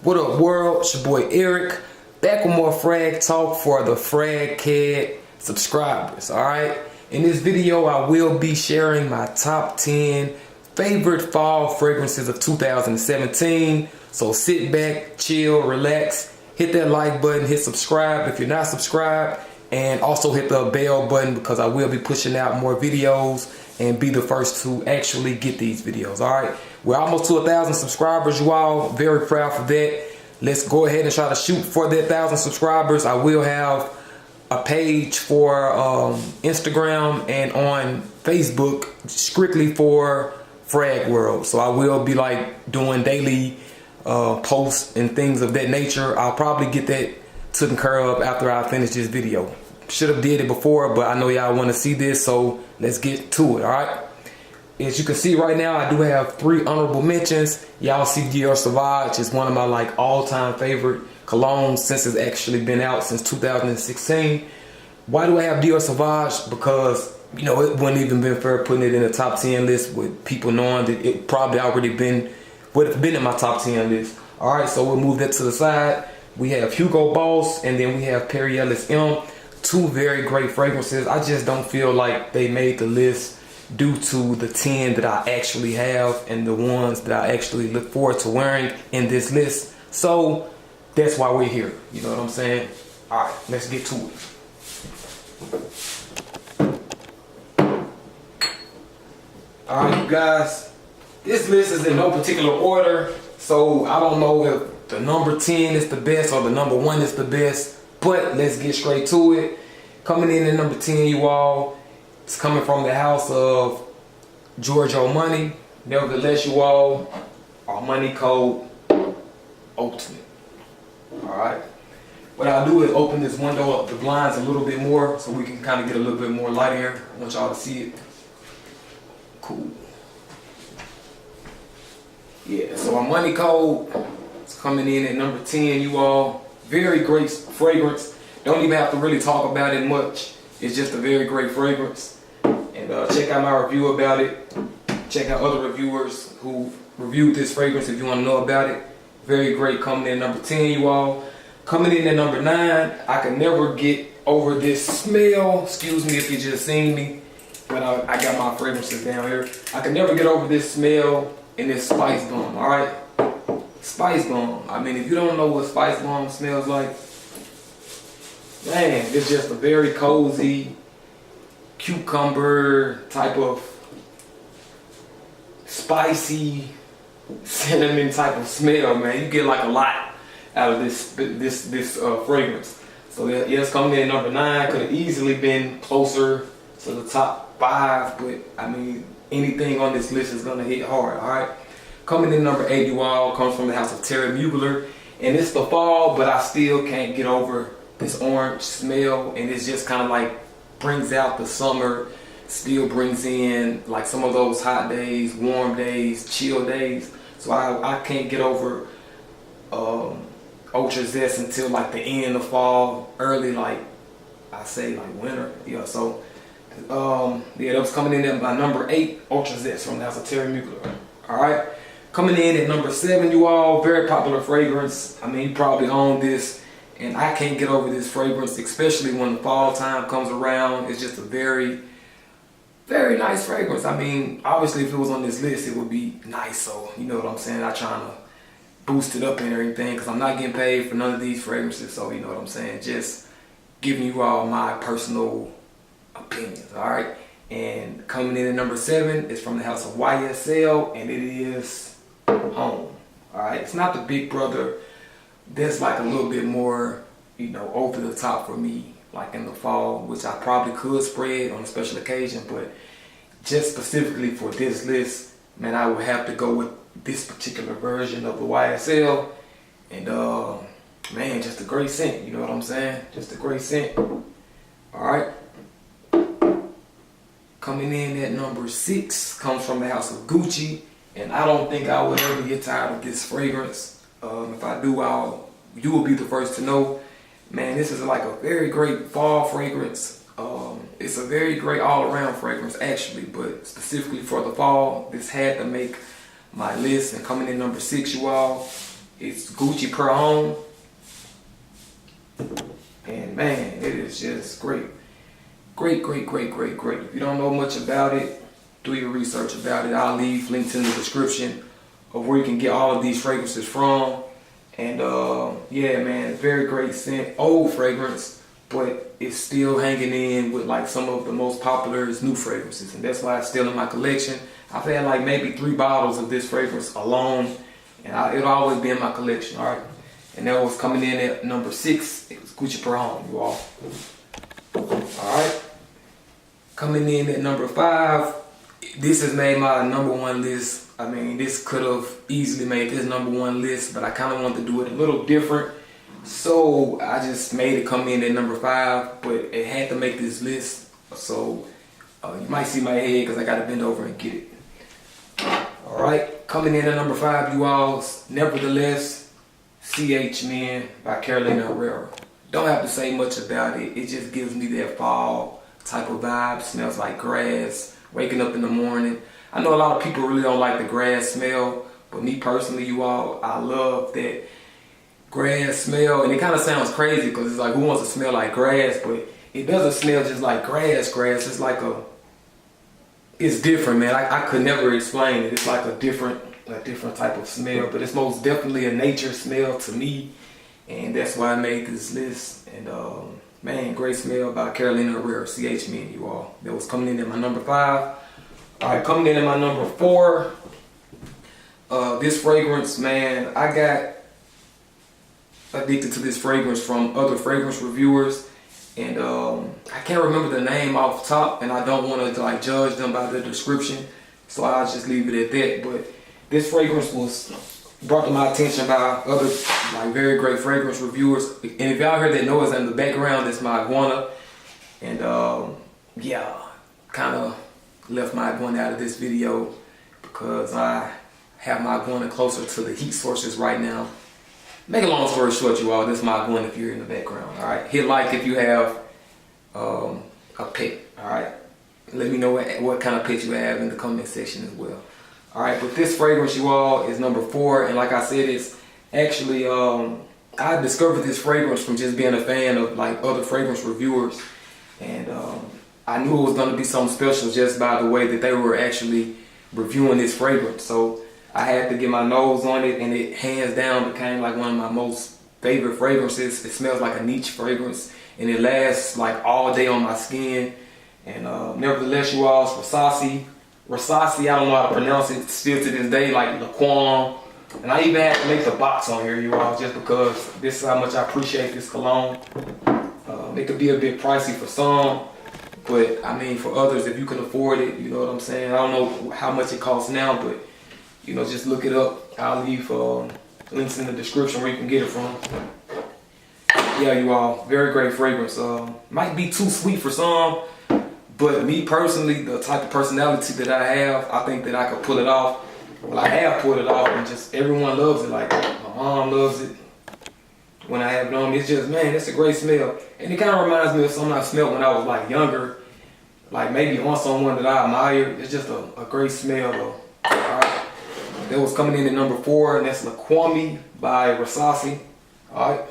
What up, world? It's your boy Eric, back with more frag talk for the frag kid subscribers. Alright, in this video I will be sharing my top 10 favorite fall fragrances of 2017. So sit back, chill, relax, hit that like button, hit subscribe if you're not subscribed, and also hit the bell button because I will be pushing out more videos and be the first to actually get these videos. Alright, we're almost to 1,000 subscribers, you all. Very proud for that. Let's go ahead and try to shoot for that 1,000 subscribers. I will have a page for Instagram and on Facebook strictly for Frag World. So I will be like doing daily posts and things of that nature. I'll probably get that taken care of after I finish this video. Should have did it before, but I know y'all want to see this, so let's get to it. All right, as you can see right now, I do have 3 honorable mentions. Y'all see Dior Sauvage is one of my like all-time favorite colognes since it's actually been out since 2016. Why do I have Dior Sauvage? Because, you know, it wouldn't even been fair putting it in a top 10 list with people knowing that it probably already would have been in my top 10 list. All right, so we'll move that to the side. We have Hugo Boss, and then we have Perry Ellis M. 2 very great fragrances. I just don't feel like they made the list due to the 10 that I actually have and the ones that I actually look forward to wearing in this list. So that's why we're here. You know what I'm saying? All right, let's get to it. All right, you guys, this list is in no particular order, so I don't know if the number 10 is the best or the number 1 is the best, but let's get straight to it. Coming in at number 10, you all, it's coming from the house of Giorgio Money. Nevertheless, you all, Armani Code Ultimate. Alright. What I'll do is open this window up, the blinds a little bit more so we can kind of get a little bit more light here. I want y'all to see it. Cool. Yeah, so Armani Code is coming in at number 10, you all. Very great fragrance. Don't even have to really talk about it much. It's just a very great fragrance. And check out my review about it. Check out other reviewers who reviewed this fragrance if you want to know about it. Very great, coming in at number 10, you all. Coming in at number 9, I can never get over this smell. Excuse me if you just seen me, but I got my fragrances down here. I can never get over this smell in this Spicebomb, alright? Spicebomb. I mean, if you don't know what Spicebomb smells like, man, it's just a very cozy, cucumber type of spicy cinnamon type of smell, man. You get like a lot out of this fragrance. So yeah, it's coming in at number 9. Could have easily been closer to the top 5, but I mean, anything on this list is gonna hit hard. All right. Coming in number 8, you all, comes from the house of Thierry Mugler, and it's the fall, but I still can't get over this orange smell, and it's just kind of like brings out the summer, still brings in like some of those hot days, warm days, chill days. So I can't get over Ultra Zest until like the end of fall, early like I say like winter. Yeah, so yeah, that was coming in at my number 8, Ultra Zest from the house of Thierry Mugler. All right. Coming in at number 7, you all, very popular fragrance. I mean, you probably own this, and I can't get over this fragrance, especially when the fall time comes around. It's just a very, very nice fragrance. I mean, obviously, if it was on this list, it would be nice. So, you know what I'm saying? I'm trying to boost it up and everything because I'm not getting paid for none of these fragrances. So, you know what I'm saying? Just giving you all my personal opinions, all right? And coming in at number 7 is from the house of YSL, and it is Home. Alright, it's not the big brother that's like a little bit more, you know, over the top for me, like in the fall, which I probably could spread on a special occasion, but just specifically for this list, man, I would have to go with this particular version of the YSL. And man, just a great scent, you know what I'm saying? Just a great scent. Alright. Coming in at number 6 comes from the house of Gucci, and I don't think I would ever get tired of this fragrance. If I do, you will be the first to know. Man, this is like a very great fall fragrance. It's a very great all-around fragrance actually, but specifically for the fall, this had to make my list. And coming in number 6, you all, It's Gucci Pour Homme. And man, it is just great. Great. If you don't know much about it, do your research about it. I'll leave links in the description of where you can get all of these fragrances from. And yeah, man, very great scent. Old fragrance, but it's still hanging in with like some of the most popular new fragrances. And that's why it's still in my collection. I've had like maybe 3 bottles of this fragrance alone. And it'll always be in my collection, all right? And that was coming in at number 6. It was Gucci Pour Homme, you all. All right. Coming in at number 5. This has made my number 1 list. I mean, this could have easily made this number 1 list, but I kind of wanted to do it a little different. So I just made it come in at number 5, but it had to make this list. So you might see my head because I got to bend over and get it. All right, coming in at number 5, you all, Nevertheless, CH Men by Carolina Herrera. Don't have to say much about it. It just gives me that fall type of vibe. Smells like grass, waking up in the morning. I know a lot of people really don't like the grass smell, but me personally, you all, I love that grass smell. And it kind of sounds crazy because it's like, who wants to smell like grass? But it doesn't smell just like grass. It's like it's different, man. I could never explain it. It's like a different type of smell, but it's most definitely a nature smell to me. And that's why I made this list. And man, great smell by Carolina Herrera, CH Men, you all. That was coming in at my number 5. All right, coming in at my number 4. This fragrance, man, I got addicted to this fragrance from other fragrance reviewers. And I can't remember the name off the top, and I don't want to like judge them by the description, so I'll just leave it at that. But this fragrance was brought to my attention by other like very great fragrance reviewers. And if y'all heard that noise in the background, that's my iguana. And yeah, kind of left my iguana out of this video because I have my iguana closer to the heat sources right now. Make a long story short, you all, this is my iguana if you're in the background. All right, hit like if you have a pet. All right, let me know what kind of pet you have in the comment section as well. All right, but this fragrance, you all, is number 4, and like I said, it's actually I discovered this fragrance from just being a fan of like other fragrance reviewers, and I knew it was gonna be something special just by the way that they were actually reviewing this fragrance. So I had to get my nose on it, and it hands down became like one of my most favorite fragrances. It smells like a niche fragrance, and it lasts like all day on my skin. And nevertheless, you all, it's Rasasi, I don't know how to pronounce it still to this day, like Layuqawam. And I even had to make the box on here, you all, just because this is how much I appreciate this cologne. It could be a bit pricey for some, but I mean for others, if you can afford it, you know what I'm saying? I don't know how much it costs now, but you know, just look it up. I'll leave links in the description where you can get it from. Yeah, you all, very great fragrance. Might be too sweet for some, but me personally, the type of personality that I have, I think that I could pull it off. Well, I have pulled it off, and just everyone loves it. Like my mom loves it. When I have known, it's just, man, it's a great smell. And it kind of reminds me of something I smelled when I was like younger, like maybe on someone that I admire. It's just a great smell though. All right. That was coming in at number 4, and that's Layuqawam by Rasasi. All right.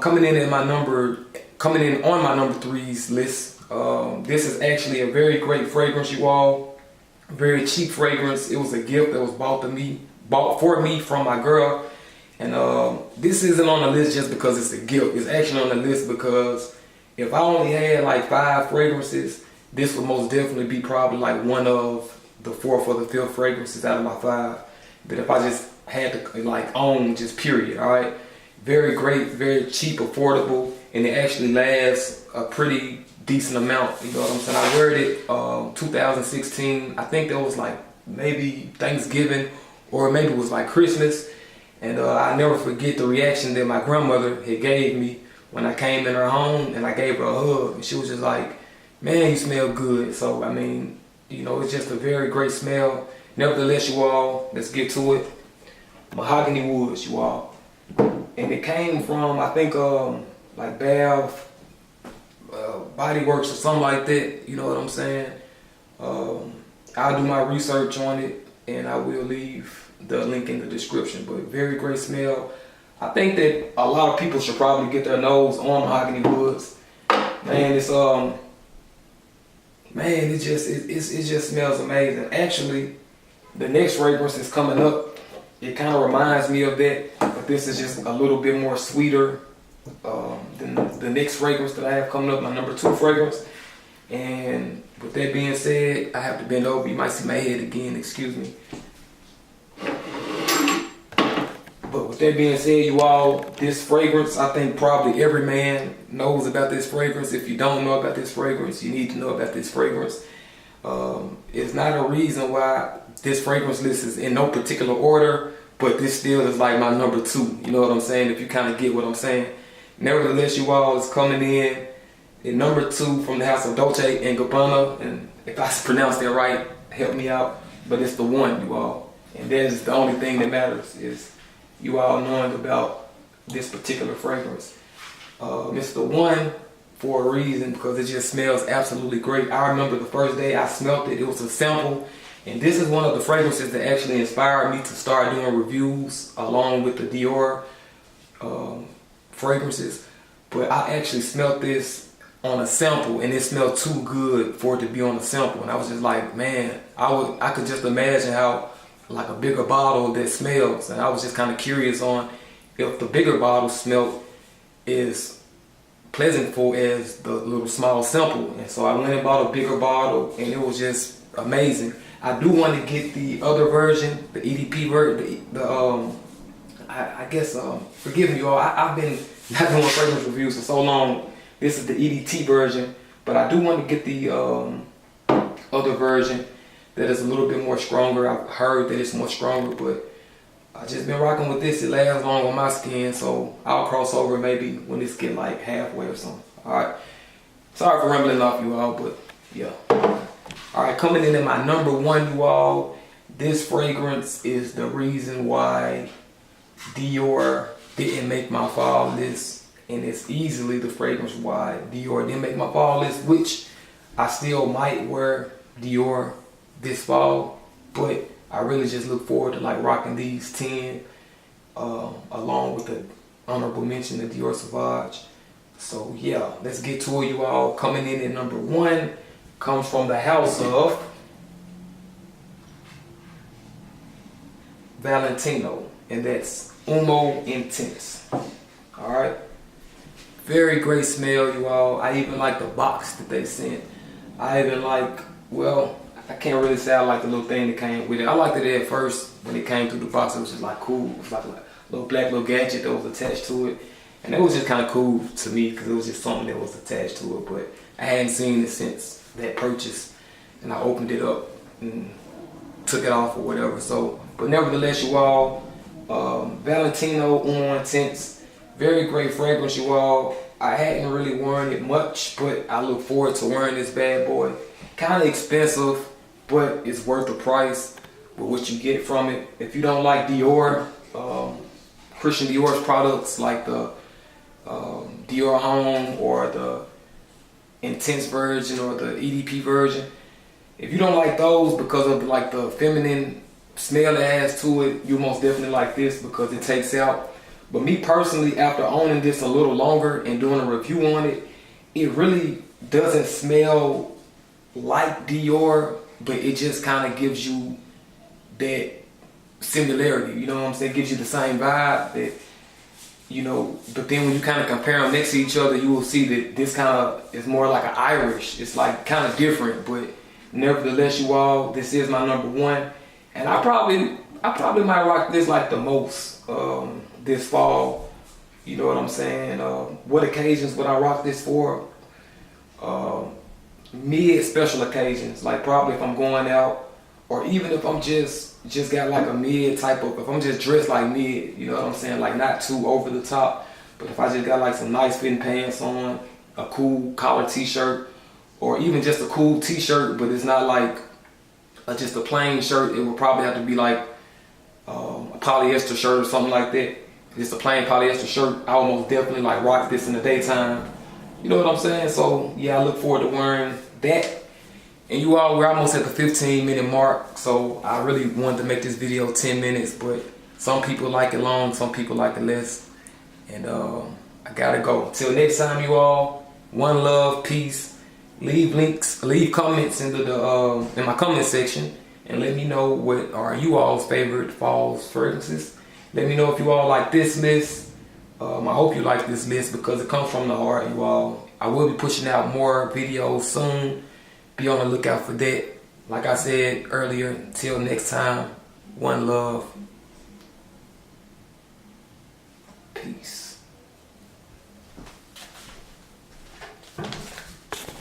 Coming in on my number 3's list. This is actually a very great fragrance, you all. Very cheap fragrance. It was a gift that was bought for me from my girl. And this isn't on the list just because it's a gift. It's actually on the list because if I only had like 5 fragrances, this would most definitely be probably like one of the 4th or the 5th fragrances out of my 5. But if I just had to like own just period, all right. Very great, very cheap, affordable, and it actually lasts a pretty decent amount. You know what I'm saying? I wear it 2016. I think that was like maybe Thanksgiving or maybe it was like Christmas. And I never forget the reaction that my grandmother had gave me when I came in her home and I gave her a hug. And she was just like, man, you smell good. So, I mean, you know, it's just a very great smell. Nevertheless, you all, let's get to it. Mahogany woods, you all. And it came from, I think, like Bath, Body Works or something like that. You know what I'm saying? I'll do my research on it, and I will leave the link in the description. But very great smell. I think that a lot of people should probably get their nose on mahogany woods. Man, it's man, it just smells amazing. Actually, the next fragrance is coming up. It kind of reminds me of that, but this is just a little bit more sweeter than the next fragrance that I have coming up, my number 2 fragrance. And with that being said, I have to bend over. You might see my head again, excuse me. But with that being said, you all, this fragrance, I think probably every man knows about this fragrance. If you don't know about this fragrance, you need to know about this fragrance. It's not a reason why this fragrance list is in no particular order, but this still is like my number 2. You know what I'm saying? If you kind of get what I'm saying. Nevertheless, you all, is coming in at number 2 from the house of Dolce & Gabbana. And if I pronounced that right, help me out. But it's the one, you all. And that is the only thing that matters, is you all knowing about this particular fragrance. It's the one for a reason, because it just smells absolutely great. I remember the first day I smelled it, it was a sample. And this is one of the fragrances that actually inspired me to start doing reviews along with the Dior fragrances. But I actually smelled this on a sample, and it smelled too good for it to be on a sample. And I was just like, man, I could just imagine how like a bigger bottle that smells. And I was just kind of curious on if the bigger bottle smelled as pleasantful as the little small sample. And so I went and bought a bigger bottle, and it was just amazing. I do want to get the other version, the EDP version, I guess, forgive me, y'all, I've been not doing fragrance reviews for so long. This is the EDT version, but I do want to get the other version that is a little bit more stronger. I've heard that it's more stronger, but I just been rocking with this. It lasts long on my skin, so I'll cross over maybe when this get like halfway or something. All right. Sorry for rambling off, you all, but yeah. All right, coming in at my number 1, you all. This fragrance is the reason why Dior didn't make my fall list, and it's easily the fragrance why Dior didn't make my fall list, which I still might wear Dior this fall, but I really just look forward to like rocking these 10 along with the honorable mention of Dior Sauvage. So yeah, let's get to it, you all. Coming in at number 1 comes from the house of Valentino, and that's Uomo Intense. All right, very great smell, you all. I even like the box that they sent. I even like, well, I can't really say I like the little thing that came with it. I liked it at first when it came through the box. It was just like cool. It was like a little black little gadget that was attached to it, and it was just kind of cool to me because it was just something that was attached to it. But I hadn't seen it since that purchase, and I opened it up and took it off or whatever. So, but nevertheless, you all, Valentino Uomo Intense, very great fragrance, you all. I hadn't really worn it much, but I look forward to wearing this bad boy. Kind of expensive, but it's worth the price with what you get from it. If you don't like Dior, Christian Dior's products like the Dior Homme or the Intense version or the EDP version, if you don't like those because of like the feminine smell it adds to it, you most definitely like this because it takes out. But me personally, after owning this a little longer and doing a review on it, it really doesn't smell like Dior, but it just kind of gives you that similarity, you know what I'm saying? It gives you the same vibe that, you know, but then when you kind of compare them next to each other, you will see that this kind of is more like an Irish. It's like kind of different, but nevertheless, you all, this is my number 1. And I probably might rock this like the most this fall. You know what I'm saying? What occasions would I rock this for? Mid special occasions, like probably if I'm going out, or even if I'm just got like a mid type of, if I'm just dressed like mid, you know what I'm saying? Like not too over the top, but if I just got like some nice fitting pants on, a cool collar t-shirt, or even just a cool t-shirt, but it's not like just a plain shirt, it would probably have to be like a polyester shirt or something like that. Just a plain polyester shirt, I would most definitely like rock this in the daytime. You know what I'm saying? So yeah, I look forward to wearing that. And you all, we're almost at the 15-minute mark, so I really wanted to make this video 10 minutes, but some people like it long, some people like it less. And I gotta go. Till next time, you all, one love, peace. Leave comments into the in my comment section, and let me know what are you all's favorite falls fragrances. Let me know if you all like this list. I hope you like this list because it comes from the heart, you all. I will be pushing out more videos soon. Be on the lookout for that. Like I said earlier, until next time, one love. Peace.